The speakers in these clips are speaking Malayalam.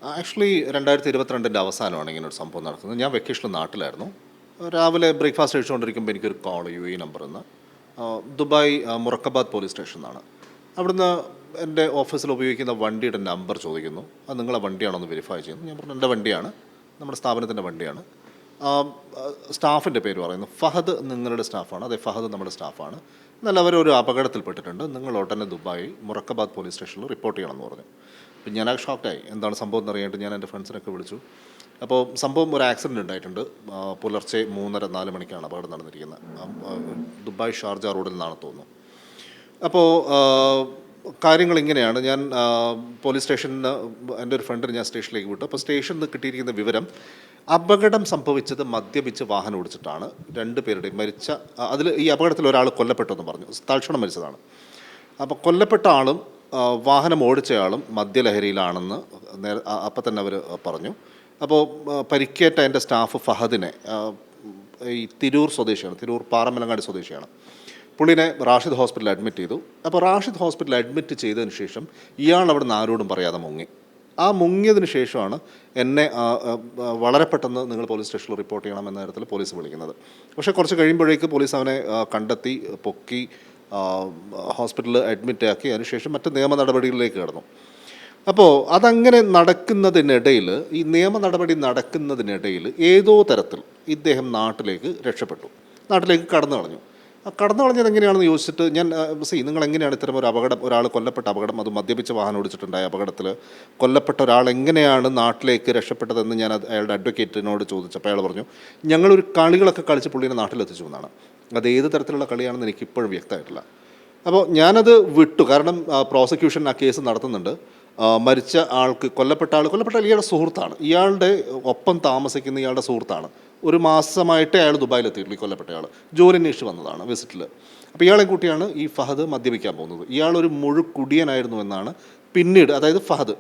ആക്ച്വലി 2022 അവസാനമാണ് ഇങ്ങനെ ഒരു സംഭവം നടക്കുന്നത്. ഞാൻ വെക്കേഷനിൽ നാട്ടിലായിരുന്നു. രാവിലെ ബ്രേക്ക്ഫാസ്റ്റ് കഴിച്ചുകൊണ്ടിരിക്കുമ്പോൾ എനിക്കൊരു കോൾ നമ്പറിൽ നിന്ന് ദുബായ് മുറക്കബാദ് പോലീസ് സ്റ്റേഷനിൽ നിന്നാണ്. അവിടുന്ന് എൻ്റെ ഓഫീസിൽ ഉപയോഗിക്കുന്ന വണ്ടിയുടെ നമ്പർ ചോദിക്കുന്നു. അത് നിങ്ങളെ വണ്ടിയാണോ എന്ന് വെരിഫൈ ചെയ്യുന്നു. ഞാൻ പറഞ്ഞു എൻ്റെ വണ്ടിയാണ്, നമ്മുടെ സ്ഥാപനത്തിൻ്റെ വണ്ടിയാണ്. സ്റ്റാഫിൻ്റെ പേര് പറയുന്നു ഫഹദ് നിങ്ങളുടെ സ്റ്റാഫാണ്. അതെ, ഫഹദ് നമ്മുടെ സ്റ്റാഫാണ്. എന്നാൽ അവരൊരു അപകടത്തിൽപ്പെട്ടിട്ടുണ്ട്, നിങ്ങൾ ഉടനെ ദുബായ് മുറക്കബാദ് പോലീസ് സ്റ്റേഷനിൽ റിപ്പോർട്ട് ചെയ്യണമെന്ന് പറഞ്ഞു. അപ്പം ഞാൻ ഷോക്കായി. എന്താണ് സംഭവം എന്നറിയാനായിട്ട് ഞാൻ എൻ്റെ ഫ്രണ്ട്സിനൊക്കെ വിളിച്ചു. അപ്പോൾ സംഭവം ഒരു ആക്സിഡൻറ്റ് ഉണ്ടായിട്ടുണ്ട്. പുലർച്ചെ 3:30-4 മണിക്കാണ് അപകടം നടന്നിരിക്കുന്നത്. ദുബായ് ഷാർജ റോഡിൽ നിന്നാണ് തോന്നുന്നു. അപ്പോൾ കാര്യങ്ങൾ ഇങ്ങനെയാണ്. ഞാൻ പോലീസ് സ്റ്റേഷനിൽ എൻ്റെ ഒരു ഫ്രണ്ടിന് ഞാൻ സ്റ്റേഷനിലേക്ക് വിട്ടു. അപ്പോൾ സ്റ്റേഷനിൽ നിന്ന് കിട്ടിയിരിക്കുന്ന വിവരം, അപകടം സംഭവിച്ചത് മദ്യപിച്ച് വാഹനം ഓടിച്ചിട്ടാണ്. 2 പേരുടെയും മരിച്ച അതിൽ ഈ അപകടത്തിൽ ഒരാൾ കൊല്ലപ്പെട്ടെന്ന് പറഞ്ഞു, തൽക്ഷണം മരിച്ചതാണ്. അപ്പോൾ കൊല്ലപ്പെട്ട ആളും വാഹനം ഓടിച്ചയാളും മദ്യലഹരിയിലാണെന്ന് അപ്പം തന്നെ അവർ പറഞ്ഞു. അപ്പോൾ പരിക്കേറ്റ എൻ്റെ സ്റ്റാഫ് ഫഹദിനെ, ഈ തിരൂർ സ്വദേശിയാണ്, തിരൂർ പാറമലങ്ങാടി സ്വദേശിയാണ്. പുള്ളിനെ റാഷിദ് ഹോസ്പിറ്റലിൽ അഡ്മിറ്റ് ചെയ്തു. അപ്പോൾ റാഷിദ് ഹോസ്പിറ്റലിൽ അഡ്മിറ്റ് ചെയ്തതിന് ശേഷം ഇയാൾ അവിടെ നിന്ന് ആരോടും പറയാതെ മുങ്ങി. ആ മുങ്ങിയതിന് ശേഷമാണ് എന്നെ വളരെ പെട്ടെന്ന് നിങ്ങൾ പോലീസ് സ്റ്റേഷനിൽ റിപ്പോർട്ട് ചെയ്യണം എന്ന തരത്തിൽ പോലീസ് വിളിക്കുന്നത്. പക്ഷേ കുറച്ച് കഴിയുമ്പോഴേക്ക് പോലീസ് അവനെ കണ്ടെത്തി, പൊക്കി, ഹോസ്പിറ്റലിൽ അഡ്മിറ്റ് ആക്കി. അതിനുശേഷം മറ്റ് നിയമ നടപടികളിലേക്ക് കടന്നു. അപ്പോൾ അതങ്ങനെ നടക്കുന്നതിനിടയിൽ, ഈ നിയമ നടപടി നടക്കുന്നതിനിടയിൽ ഏതോ തരത്തിൽ ഇദ്ദേഹം നാട്ടിലേക്ക് രക്ഷപ്പെട്ടു, നാട്ടിലേക്ക് കടന്നു കളഞ്ഞു. കടന്നു കളഞ്ഞത് എങ്ങനെയാണെന്ന് ചോദിച്ചിട്ട് ഞാൻ നിങ്ങൾ എങ്ങനെയാണ് ഇത്തരം ഒരു അപകടം, ഒരാൾ കൊല്ലപ്പെട്ട അപകടം, അത് മദ്യപിച്ച് വാഹനം ഓടിച്ചിട്ടുണ്ടായ അപകടത്തിൽ കൊല്ലപ്പെട്ട ഒരാൾ എങ്ങനെയാണ് നാട്ടിലേക്ക് രക്ഷപ്പെട്ടതെന്ന് ഞാൻ അയാളുടെ അഡ്വക്കേറ്റിനോട് ചോദിച്ചപ്പോൾ അയാൾ പറഞ്ഞു, ഞങ്ങളൊരു കളികളൊക്കെ കളിച്ച് പുള്ളീനെ നാട്ടിലെത്തിച്ചു എന്നാണ്. അത് ഏത് തരത്തിലുള്ള കളിയാണെന്ന് എനിക്കിപ്പോഴും വ്യക്തമായിട്ടില്ല. അപ്പോൾ ഞാനത് വിട്ടു. കാരണം പ്രോസിക്യൂഷൻ ആ കേസ് നടത്തുന്നുണ്ട്. മരിച്ച ആൾക്ക്, കൊല്ലപ്പെട്ട ആൾ ഇയാളുടെ സുഹൃത്താണ്, ഇയാളുടെ ഒപ്പം താമസിക്കുന്ന ഇയാളുടെ സുഹൃത്താണ്. ഒരു മാസമായിട്ടേ അയാൾ ദുബായിലെത്തിയിട്ടുള്ളൂ. ഈ കൊല്ലപ്പെട്ട ആൾ ജോലി അന്വേഷിച്ച് വന്നതാണ് വിസിറ്റിൽ. അപ്പോൾ ഇയാളെ കൂട്ടിയാണ് ഈ ഫഹദ് മദ്യപിക്കാൻ പോകുന്നത്. ഇയാളൊരു മുഴുക്കുടിയനായിരുന്നു എന്നാണ് പിന്നീട്, അതായത് ഫഹദ്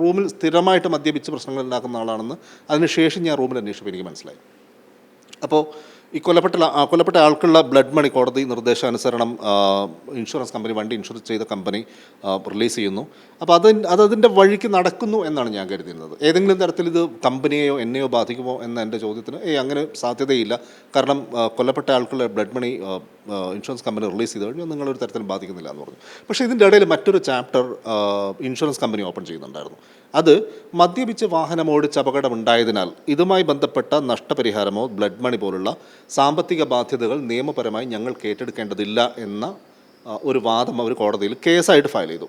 റൂമിൽ സ്ഥിരമായിട്ട് മദ്യപിച്ച് പ്രശ്നങ്ങൾ ഉണ്ടാക്കുന്ന ആളാണെന്ന് അതിനുശേഷം ഞാൻ റൂമിൽ അന്വേഷിച്ചപ്പോൾ എനിക്ക് മനസ്സിലായി. അപ്പോൾ ഈ കൊല്ലപ്പെട്ട ആൾക്കുള്ള ബ്ലഡ് മണി കോടതി നിർദ്ദേശാനുസരണം ഇൻഷുറൻസ് കമ്പനി, വണ്ടി ഇൻഷുറൻസ് ചെയ്ത കമ്പനി റിലീസ് ചെയ്യുന്നു. അപ്പോൾ അതിൻ്റെ വഴിക്ക് നടക്കുന്നു എന്നാണ് ഞാൻ കരുതുന്നത്. ഏതെങ്കിലും തരത്തിൽ ഇത് കമ്പനിയെയോ എന്നെയോ ബാധിക്കുമോ എന്ന എൻ്റെ ചോദ്യത്തിന് അങ്ങനെ സാധ്യതയില്ല. കാരണം കൊല്ലപ്പെട്ട ആൾക്കുള്ള blood money insurance company release ചെയ്ത് കഴിഞ്ഞാൽ നിങ്ങളൊരു തരത്തിലും ബാധിക്കുന്നില്ല എന്ന് പറഞ്ഞു. പക്ഷേ ഇതിൻ്റെ ഇടയിൽ മറ്റൊരു ചാപ്റ്റർ ഇൻഷുറൻസ് കമ്പനി ഓപ്പൺ ചെയ്യുന്നുണ്ടായിരുന്നു. അത് മദ്യപിച്ച് വാഹനം ഓടിച്ച് അപകടമുണ്ടായതിനാൽ ഇതുമായി ബന്ധപ്പെട്ട നഷ്ടപരിഹാരമോ ബ്ലഡ് മണി പോലുള്ള സാമ്പത്തിക ബാധ്യതകൾ നിയമപരമായി ഞങ്ങൾക്ക് ഏറ്റെടുക്കേണ്ടതില്ല എന്ന ഒരു വാദം അവർ കോടതിയിൽ കേസായിട്ട് ഫയൽ ചെയ്തു.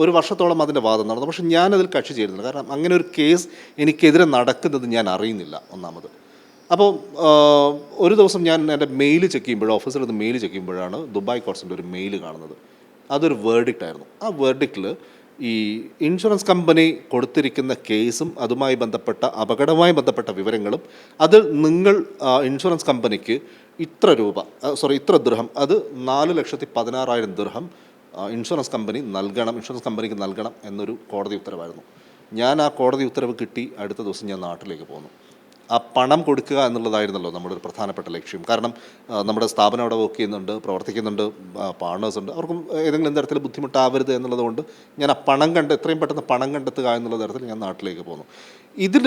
1 വർഷത്തോളം അതിൻ്റെ വാദം നടന്നു. പക്ഷേ ഞാനതിൽ കക്ഷി ചേരുന്നില്ല. കാരണം അങ്ങനെ ഒരു കേസ് എനിക്കെതിരെ നടക്കുന്നത് ഞാൻ അറിയുന്നില്ല, ഒന്നാമത്. അപ്പോൾ ഒരു ദിവസം ഞാൻ എൻ്റെ മെയിൽ ചെക്ക് ചെയ്യുമ്പോൾ, ഓഫീസിൽ നിന്ന് മെയിൽ ചെക്ക് ചെയ്യുമ്പോഴാണ് ദുബായ് കോർട്സിൻ്റെ ഒരു മെയിൽ കാണുന്നത്. അതൊരു വേർഡിക്റ്റ് ആയിരുന്നു. ആ വേർഡിക്റ്റിൽ ഈ ഇൻഷുറൻസ് കമ്പനി കൊടുത്തിരിക്കുന്ന കേസും അതുമായി ബന്ധപ്പെട്ട അപകടവുമായി ബന്ധപ്പെട്ട വിവരങ്ങളും, അതിൽ നിങ്ങൾ ഇൻഷുറൻസ് കമ്പനിക്ക് ഇത്ര ദിർഹം, അത് 4,16,000 ദിർഹം ഇൻഷുറൻസ് കമ്പനിക്ക് നൽകണം എന്നൊരു കോടതി ഉത്തരവായിരുന്നു. ഞാൻ ആ കോടതി ഉത്തരവ് കിട്ടി അടുത്ത ദിവസം ഞാൻ നാട്ടിലേക്ക് പോന്നു. ആ പണം കൊടുക്കുക എന്നുള്ളതായിരുന്നല്ലോ നമ്മുടെ ഒരു പ്രധാനപ്പെട്ട ലക്ഷ്യം. കാരണം നമ്മുടെ സ്ഥാപനം അവിടെ വർക്ക് ചെയ്യുന്നുണ്ട്, പ്രവർത്തിക്കുന്നുണ്ട്, പാർട്ട്നേഴ്സുണ്ട്. അവർക്കും ഏതെങ്കിലും തരത്തിൽ ബുദ്ധിമുട്ടാവരുത് എന്നുള്ളതുകൊണ്ട് ഞാൻ ആ എത്രയും പെട്ടെന്ന് പണം കണ്ടെത്തുക എന്നുള്ള തരത്തിൽ ഞാൻ നാട്ടിലേക്ക് പോന്നു. ഇതിൽ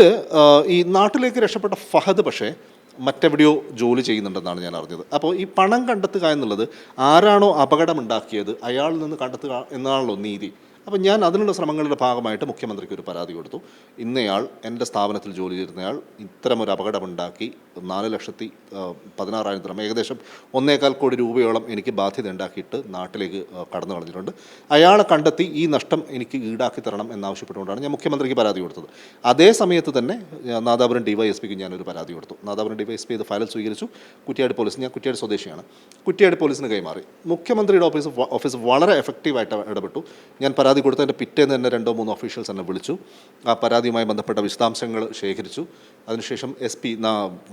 ഈ നാട്ടിലേക്ക് രക്ഷപ്പെട്ട ഫഹദ് പക്ഷേ മറ്റെവിടെയോ ജോലി ചെയ്യുന്നുണ്ടെന്നാണ് ഞാൻ അറിഞ്ഞത്. അപ്പോൾ ഈ പണം കണ്ടെത്തുക എന്നുള്ളത്, ആരാണോ അപകടമുണ്ടാക്കിയത് അയാളിൽ നിന്ന് കണ്ടെത്തുക എന്നാണല്ലോ നീതി. അപ്പം ഞാൻ അതിനുള്ള ശ്രമങ്ങളുടെ ഭാഗമായിട്ട് മുഖ്യമന്ത്രിക്ക് ഒരു പരാതി കൊടുത്തു. ഇന്നയാൾ, എൻ്റെ സ്ഥാപനത്തിൽ ജോലി ചെയ്യുന്നയാൾ ഇത്തരമൊരു അപകടമുണ്ടാക്കി 4,16,000 ദിർഹം, ഏകദേശം 1.25 കോടി രൂപയോളം എനിക്ക് ബാധ്യത ഉണ്ടാക്കിയിട്ട് നാട്ടിലേക്ക് കടന്നു കളഞ്ഞിട്ടുണ്ട്. അയാളെ കണ്ടെത്തി ഈ നഷ്ടം എനിക്ക് ഈടാക്കി തരണം എന്നാവശ്യപ്പെട്ടുകൊണ്ടാണ് ഞാൻ മുഖ്യമന്ത്രിക്ക് പരാതി കൊടുത്തത്. അതേ സമയത്ത് തന്നെ നാദാപുരം DYSPക്ക് ഞാനൊരു പരാതി കൊടുത്തു. നാദാപുരം DYSP ഇത് ഫയൽ സ്വീകരിച്ചു. കുറ്റ്യാടി പോലീസ്, ഞാൻ കുറ്റ്യാടി സ്വദേശിയാണ്, കുറ്റ്യാടി പോലീസിന് കൈമാറി. മുഖ്യമന്ത്രിയുടെ ഓഫീസ് വളരെ എഫക്റ്റീവായിട്ട് ഇടപെട്ടു. ഞാൻ പരാതി കൊടുത്തതിൻ്റെ പിറ്റേന്ന് തന്നെ 2-3 ഒഫീഷ്യൽസ് എന്നെ വിളിച്ചു. ആ പരാതിയുമായി ബന്ധപ്പെട്ട വിശദാംശങ്ങൾ ശേഖരിച്ചു. അതിനുശേഷം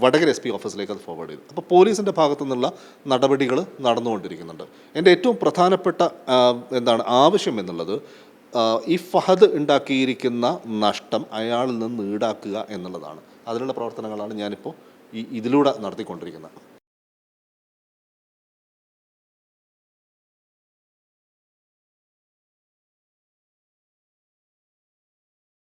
വടകര SP ഓഫീസിലേക്ക് അത് ഫോർവേഡ് ചെയ്തു. അപ്പോൾ പോലീസിൻ്റെ ഭാഗത്തു നിന്നുള്ള നടപടികൾ നടന്നുകൊണ്ടിരിക്കുന്നുണ്ട്. എൻ്റെ ഏറ്റവും പ്രധാനപ്പെട്ട ആവശ്യം എന്നുള്ളത്, ഈ ഫഹദ് ഉണ്ടാക്കിയിരിക്കുന്ന നഷ്ടം അയാളിൽ നിന്ന് ഈടാക്കുക എന്നുള്ളതാണ്. അതിനുള്ള പ്രവർത്തനങ്ങളാണ് ഞാനിപ്പോൾ ഇതിലൂടെ നടത്തിക്കൊണ്ടിരിക്കുന്നത്.